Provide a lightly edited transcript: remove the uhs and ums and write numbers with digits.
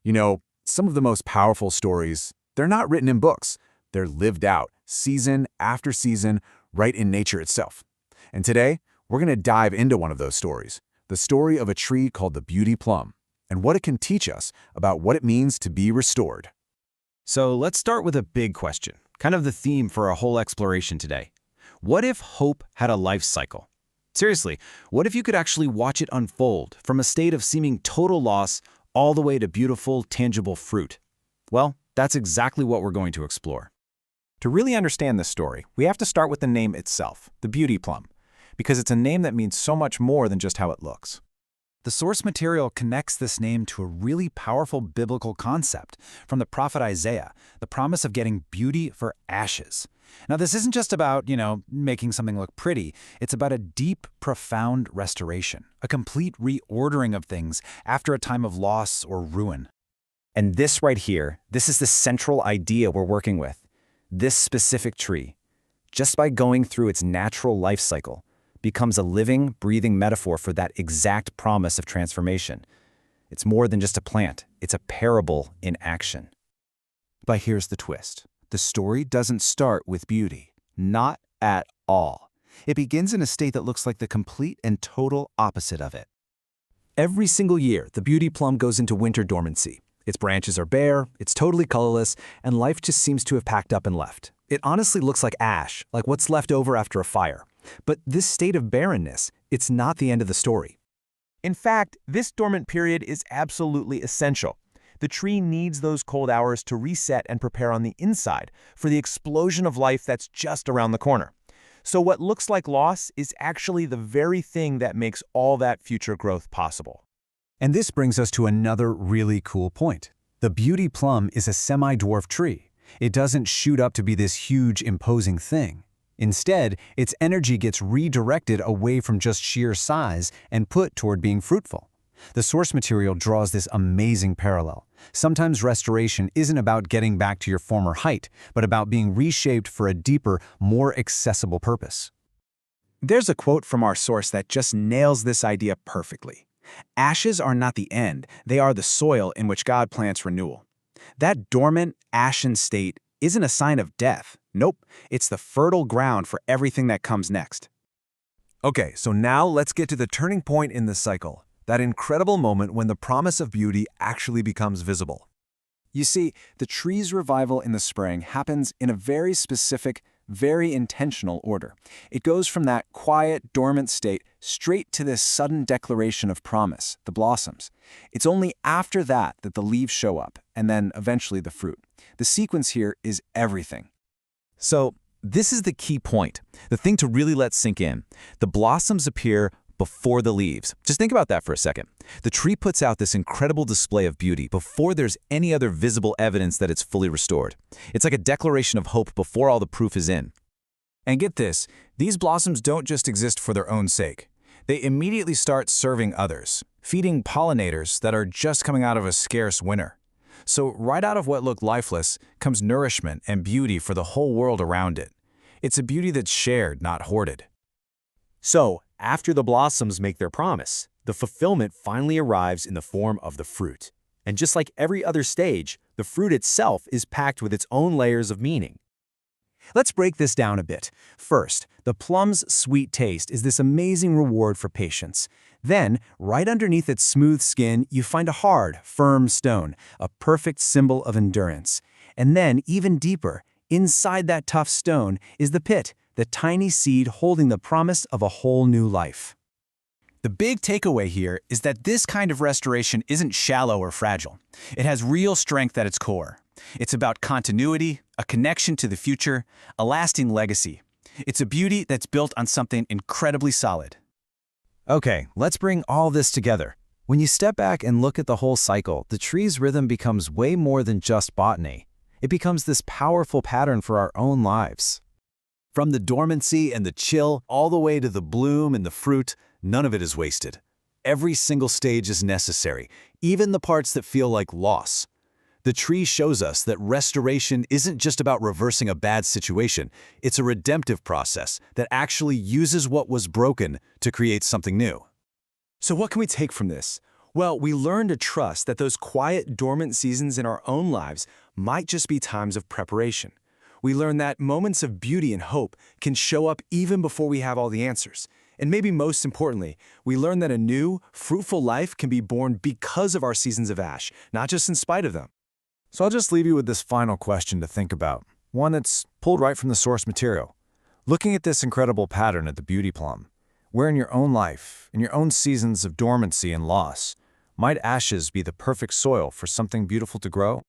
You know, some of the most powerful stories, they're not written in books. They're lived out, season after season, right in nature itself. And today, we're going to dive into one of those stories, the story of a tree called the Beauty Plum, and what it can teach us about what it means to be restored. So let's start with a big question, kind of the theme for our whole exploration today. What if hope had a life cycle? Seriously, what if you could actually watch it unfold from a state of seeming total loss all the way to beautiful, tangible fruit? Well, that's exactly what we're going to explore. To really understand this story, we have to start with the name itself, the Beauty Plum, because it's a name that means so much more than just how it looks. The source material connects this name to a really powerful biblical concept from the prophet Isaiah, the promise of getting beauty for ashes. Now, this isn't just about, making something look pretty. It's about a deep, profound restoration, a complete reordering of things after a time of loss or ruin. And this right here, this is the central idea we're working with. This specific tree, just by going through its natural life cycle, becomes a living, breathing metaphor for that exact promise of transformation. It's more than just a plant. It's a parable in action. But here's the twist. The story doesn't start with beauty. Not at all. It begins in a state that looks like the complete and total opposite of it. Every single year, the beauty plum goes into winter dormancy. Its branches are bare, it's totally colorless, and life just seems to have packed up and left. It honestly looks like ash, like what's left over after a fire. But this state of barrenness, it's not the end of the story. In fact, this dormant period is absolutely essential. The tree needs those cold hours to reset and prepare on the inside for the explosion of life that's just around the corner. So what looks like loss is actually the very thing that makes all that future growth possible. And this brings us to another really cool point. The beauty plum is a semi-dwarf tree. It doesn't shoot up to be this huge, imposing thing. Instead, its energy gets redirected away from just sheer size and put toward being fruitful. The source material draws this amazing parallel. Sometimes restoration isn't about getting back to your former height, but about being reshaped for a deeper, more accessible purpose. There's a quote from our source that just nails this idea perfectly. Ashes are not the end, they are the soil in which God plants renewal. That dormant, ashen state isn't a sign of death. Nope, it's the fertile ground for everything that comes next. Okay, so now let's get to the turning point in the cycle, that incredible moment when the promise of beauty actually becomes visible. You see, the tree's revival in the spring happens in a very specific, very intentional order. It goes from that quiet, dormant state straight to this sudden declaration of promise, the blossoms. It's only after that that the leaves show up, and then eventually the fruit. The sequence here is everything. So this is the key point, the thing to really let sink in. The blossoms appear before the leaves. Just think about that for a second. The tree puts out this incredible display of beauty before there's any other visible evidence that it's fully restored. It's like a declaration of hope before all the proof is in. And get this, these blossoms don't just exist for their own sake. They immediately start serving others, feeding pollinators that are just coming out of a scarce winter. So right out of what looked lifeless comes nourishment and beauty for the whole world around it. It's a beauty that's shared, not hoarded. So, after the blossoms make their promise, the fulfillment finally arrives in the form of the fruit. And just like every other stage, the fruit itself is packed with its own layers of meaning. Let's break this down a bit. First, the plum's sweet taste is this amazing reward for patience. Then, right underneath its smooth skin, you find a hard, firm stone, a perfect symbol of endurance. And then, even deeper, inside that tough stone is the pit, the tiny seed holding the promise of a whole new life. The big takeaway here is that this kind of restoration isn't shallow or fragile. It has real strength at its core. It's about continuity, a connection to the future, a lasting legacy. It's a beauty that's built on something incredibly solid. Okay, let's bring all this together. When you step back and look at the whole cycle, the tree's rhythm becomes way more than just botany. It becomes this powerful pattern for our own lives. From the dormancy and the chill all the way to the bloom and the fruit, none of it is wasted. Every single stage is necessary, even the parts that feel like loss. The tree shows us that restoration isn't just about reversing a bad situation, it's a redemptive process that actually uses what was broken to create something new. So what can we take from this? Well, we learn to trust that those quiet, dormant seasons in our own lives might just be times of preparation. We learn that moments of beauty and hope can show up even before we have all the answers. And maybe most importantly, we learn that a new, fruitful life can be born because of our seasons of ash, not just in spite of them. So I'll just leave you with this final question to think about, one that's pulled right from the source material. Looking at this incredible pattern at the Beauty Plum, where in your own life, in your own seasons of dormancy and loss, might ashes be the perfect soil for something beautiful to grow?